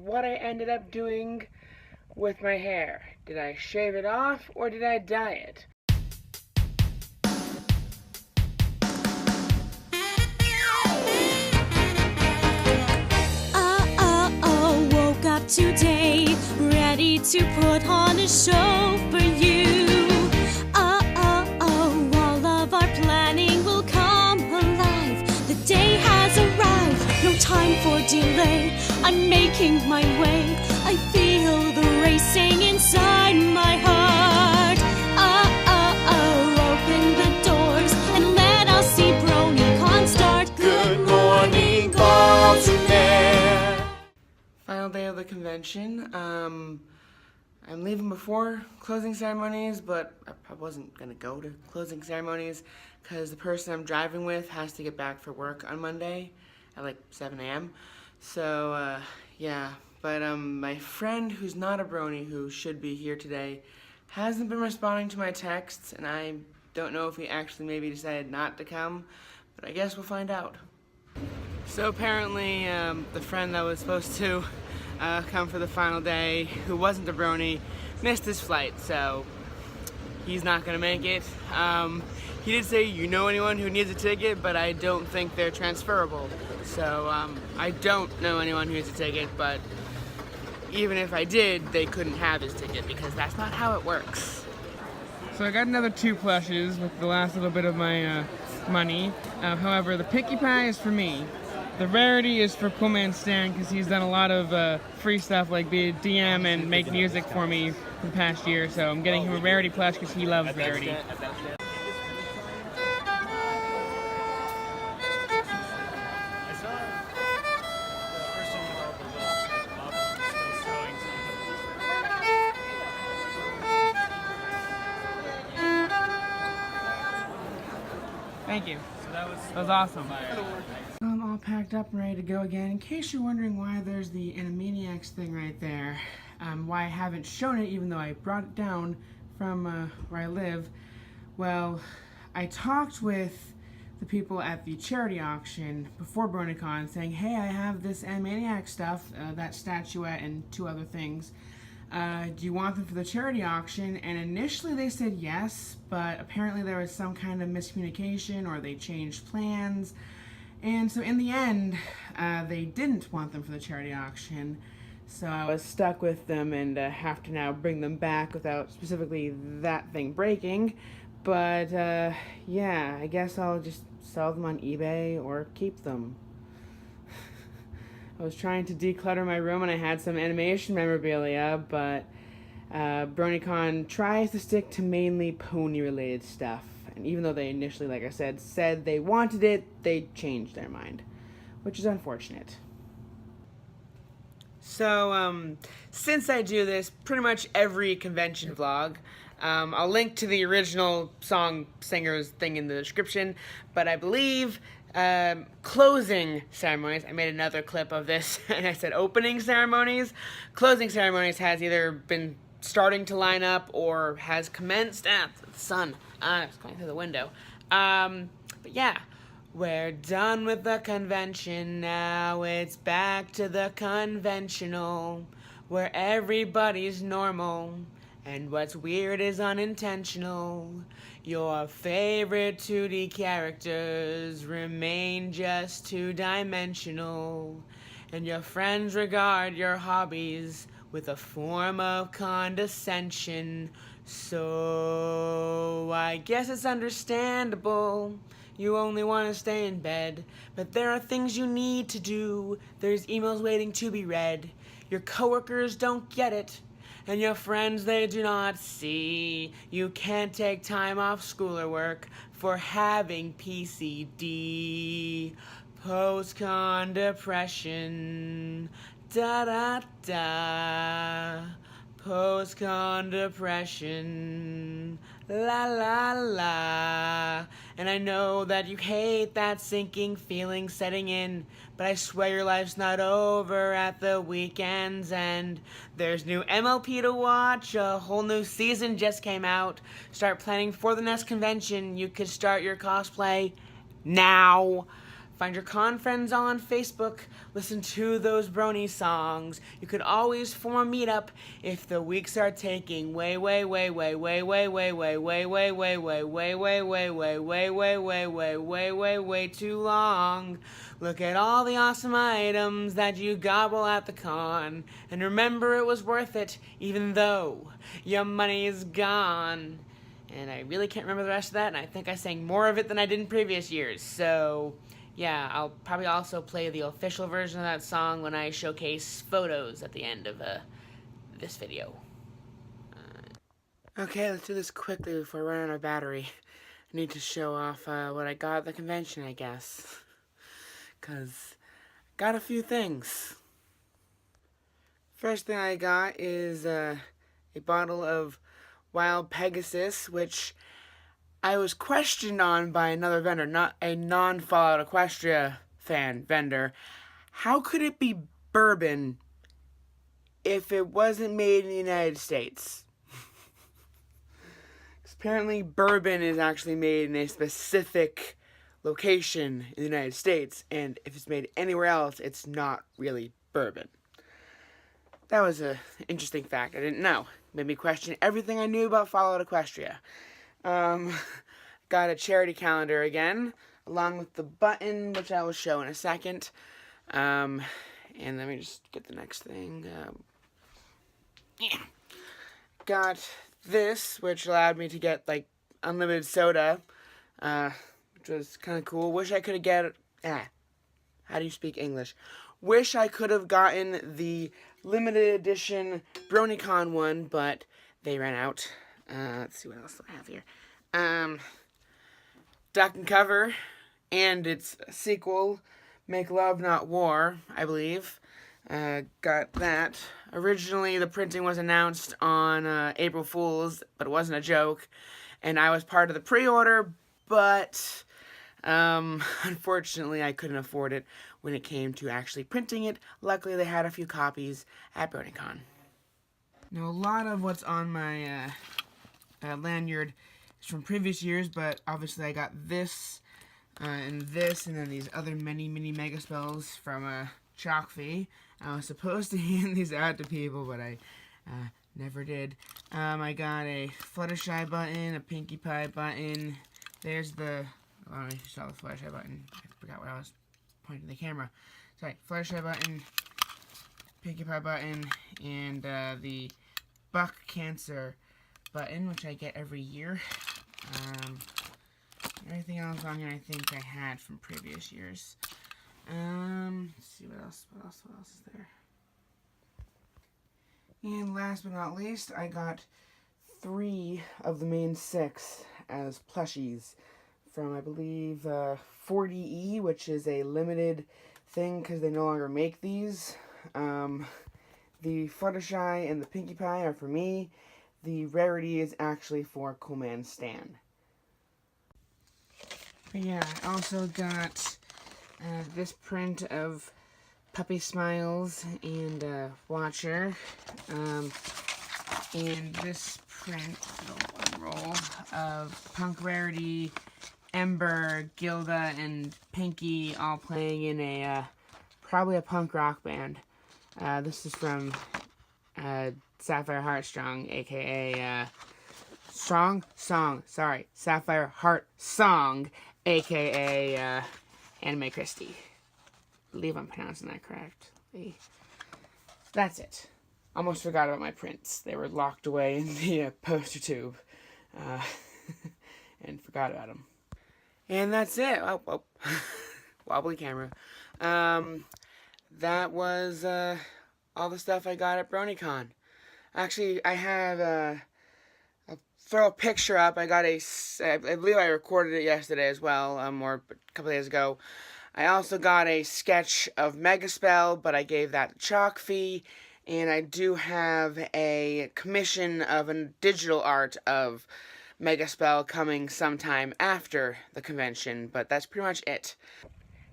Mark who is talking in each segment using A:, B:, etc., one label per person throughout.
A: what I ended up doing with my hair. Did I shave it off or did I dye it?
B: Woke up today, ready to put on a show for you. All of our planning will come alive. The day has arrived, no time for delay. I'm making my way, I feel the racing inside my heart. Open the doors and let us see BronyCon start. Good morning, Baltimore.
A: Final day of the convention. I'm leaving before closing ceremonies, but I wasn't gonna go to closing ceremonies because the person I'm driving with has to get back for work on Monday at like 7 a.m. So, yeah. But my friend who's not a brony, who should be here today, hasn't been responding to my texts, and I don't know if he actually maybe decided not to come, but I guess we'll find out. So apparently, the friend that was supposed to come for the final day, who wasn't a brony, missed his flight, so he's not gonna make it. He did say, you know anyone who needs a ticket, but I don't think they're transferable. So I don't know anyone who needs a ticket, but even if I did, they couldn't have his ticket because that's not how it works. So I got another 2 plushes with the last little bit of my money. However, the Picky Pie is for me. The Rarity is for Poor Man Stan because he's done a lot of free stuff like be a DM and make music for me for the past year. So I'm getting him a Rarity plush because he loves Rarity. Thank you. That was awesome. I'm all packed up and ready to go again. In case you're wondering why there's the Animaniacs thing right there, why I haven't shown it even though I brought it down from where I live, well, I talked with the people at the charity auction before BronyCon saying, hey, I have this Animaniacs stuff, that statuette and 2 other things. Do you want them for the charity auction? And initially they said yes, but apparently there was some kind of miscommunication or they changed plans. And so in the end, they didn't want them for the charity auction. So I was stuck with them and have to now bring them back without specifically that thing breaking. But yeah, I guess I'll just sell them on eBay or keep them. I was trying to declutter my room and I had some animation memorabilia, but BronyCon tries to stick to mainly pony-related stuff. And even though they initially, like I said they wanted it, they changed their mind, which is unfortunate. So, since I do this pretty much every convention vlog, I'll link to the original song singer's thing in the description, but I believe closing ceremonies, I made another clip of this and I said opening ceremonies. Closing ceremonies has either been starting to line up or has commenced. The sun, it's going through the window. But yeah, we're done with the convention now, it's back to the conventional, where everybody's normal, and what's weird is unintentional. Your favorite 2D characters remain just 2-dimensional, and your friends regard your hobbies with a form of condescension. So I guess it's understandable you only want to stay in bed, but there are things you need to do. There's emails waiting to be read. Your coworkers don't get it, and your friends, they do not see. You can't take time off school or work for having PCD. Post-con depression. Da-da-da. Post-con depression. La la la. And I know that you hate that sinking feeling setting in, but I swear your life's not over at the weekend's end. There's new MLP to watch, a whole new season just came out. Start planning for the next convention. You could start your cosplay now. Find your con friends on Facebook. Listen to those Brony songs. You could always form a meetup if the weeks are taking way too long. Look at all the awesome items that you gobble at the con, and remember it was worth it, even though your money is gone. And I really can't remember the rest of that, and I think I sang more of it than I did in previous years, so yeah, I'll probably also play the official version of that song when I showcase photos at the end of this video. Okay, let's do this quickly before I run out of battery. I need to show off what I got at the convention, I guess. Because I got a few things. First thing I got is a bottle of Wild Pegasus, which I was questioned on by another vendor, not a non-Fallout Equestria fan vendor. How could it be bourbon if it wasn't made in the United States? Apparently bourbon is actually made in a specific location in the United States, and if it's made anywhere else, it's not really bourbon. That was an interesting fact I didn't know. Made me question everything I knew about Fallout Equestria. Got a charity calendar again, along with the button, which I will show in a second. And let me just get the next thing. Got this, which allowed me to get, like, unlimited soda, which was kind of cool. Wish I could have how do you speak English? Wish I could have gotten the limited edition BronyCon one, but they ran out. Let's see what else I have here. Duck and Cover, and its sequel, Make Love Not War, I believe. Got that. Originally, the printing was announced on April Fool's, but it wasn't a joke, and I was part of the pre-order, but unfortunately, I couldn't afford it when it came to actually printing it. Luckily, they had a few copies at BronyCon. Now, a lot of what's on my lanyard is from previous years, but obviously I got this, and then these other many mega spells from Chalkfee. I was supposed to hand these out to people, but I never did. I got a Fluttershy button, a Pinkie Pie button. There's the, I don't know if you saw the Fluttershy button. I forgot what I was pointing to the camera. Sorry, Fluttershy button, Pinkie Pie button, and the Buck Cancer button, which I get every year. Everything else on here I think I had from previous years. Let's see what else is there. And last but not least, I got 3 of the main 6 as plushies from, I believe, 40E, which is a limited thing because they no longer make these. The Fluttershy and the Pinkie Pie are for me. The rarity is actually for Coolman Stan. But yeah, I also got this print of Puppy Smiles and Watcher. And this print, one roll, of Punk Rarity, Ember, Gilda, and Pinkie all playing in a, probably a punk rock band. This is from Sapphire Heartstrong, aka Sapphire Heart Song, aka Anime Christie. I believe I'm pronouncing that correctly. That's it. Almost forgot about my prints. They were locked away in the poster tube. And forgot about them. And that's it. Oh. Wobbly camera. That was all the stuff I got at BronyCon. Actually, I have I'll throw a picture up. I believe I recorded it yesterday as well, or a couple days ago. I also got a sketch of Megaspell, but I gave that to Chalkfee. And I do have a commission of a digital art of Megaspell coming sometime after the convention, but that's pretty much it.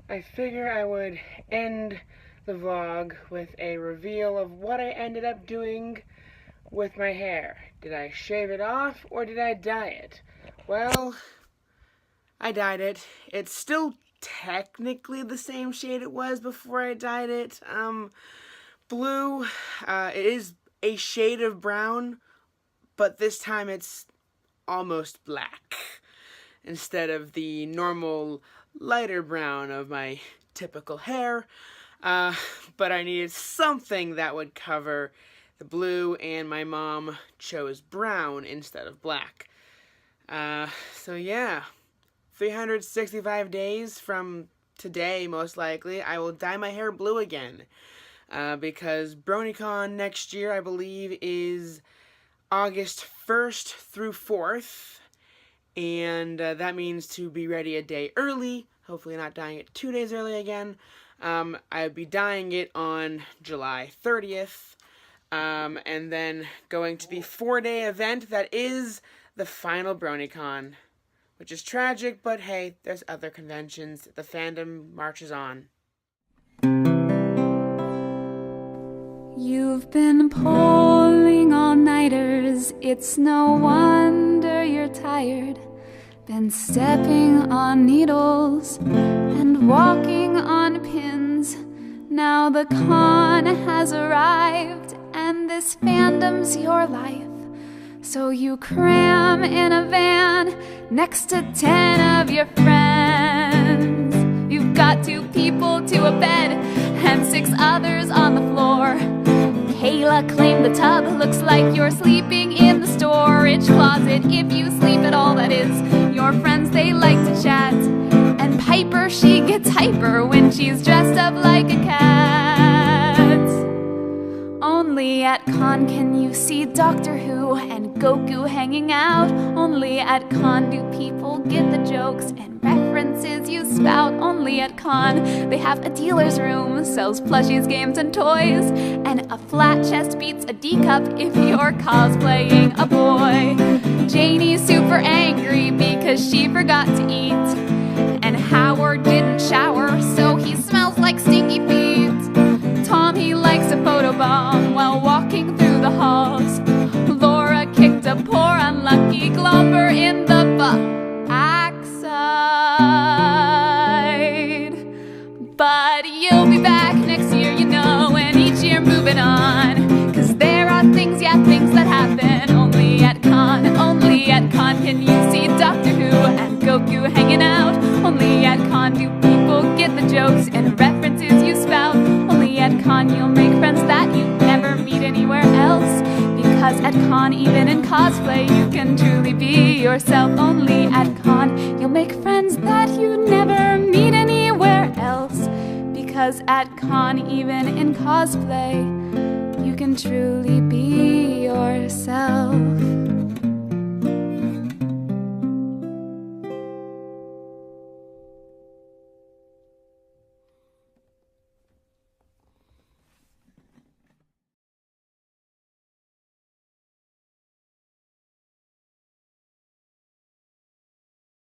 A: I figure I would end the vlog with a reveal of what I ended up doing with my hair. Did I shave it off or did I dye it? Well, I dyed it. It's still technically the same shade it was before I dyed it. Blue, it is a shade of brown, but this time it's almost black instead of the normal lighter brown of my typical hair. But I needed something that would cover the blue, and my mom chose brown instead of black. So yeah, 365 days from today, most likely, I will dye my hair blue again. Because BronyCon next year, I believe, is August 1st through 4th. And that means to be ready a day early, hopefully not dyeing it 2 days early again. I'd be dyeing it on July 30th. And then going to the 4-day event that is the final BronyCon, which is tragic, but hey, there's other conventions. The fandom marches on.
C: You've been pulling all-nighters, it's no wonder you're tired. Been stepping on needles and walking on pins. Now the con has arrived and this fandom's your life. So you cram in a van next to 10 of your friends. You've got 2 people to a bed and 6 others on the floor. Kayla claimed the tub looks like you're sleeping in the storage closet. If you sleep at all, that is. Your friends, they like to chat. And Piper, she gets hyper when she's dressed up like a cat. Only at con can you see Doctor Who and Goku hanging out. Only at con do people get the jokes and references you spout. Only at con they have a dealer's room, sells plushies, games, and toys. And a flat chest beats a D cup if you're cosplaying a boy. Janie's super angry because she forgot to eat. And Howard didn't shower, so he smells like stinky feet. Tom, he likes a photobomb while walking through the halls. Laura kicked a poor unlucky globber in the backside. But you'll be back next year, you know, and each year moving on. 'Cause there are things, yeah, things that happen only at con. Only at con can you see Doctor Who and Goku hanging out. Only at con do people get the jokes and references you spout. Only at con you'll make friends that you never meet anywhere else. Because at con, even in cosplay, you can truly be yourself. Only at con you'll make friends that you never meet anywhere else. Because at con, even in cosplay, you can truly be yourself.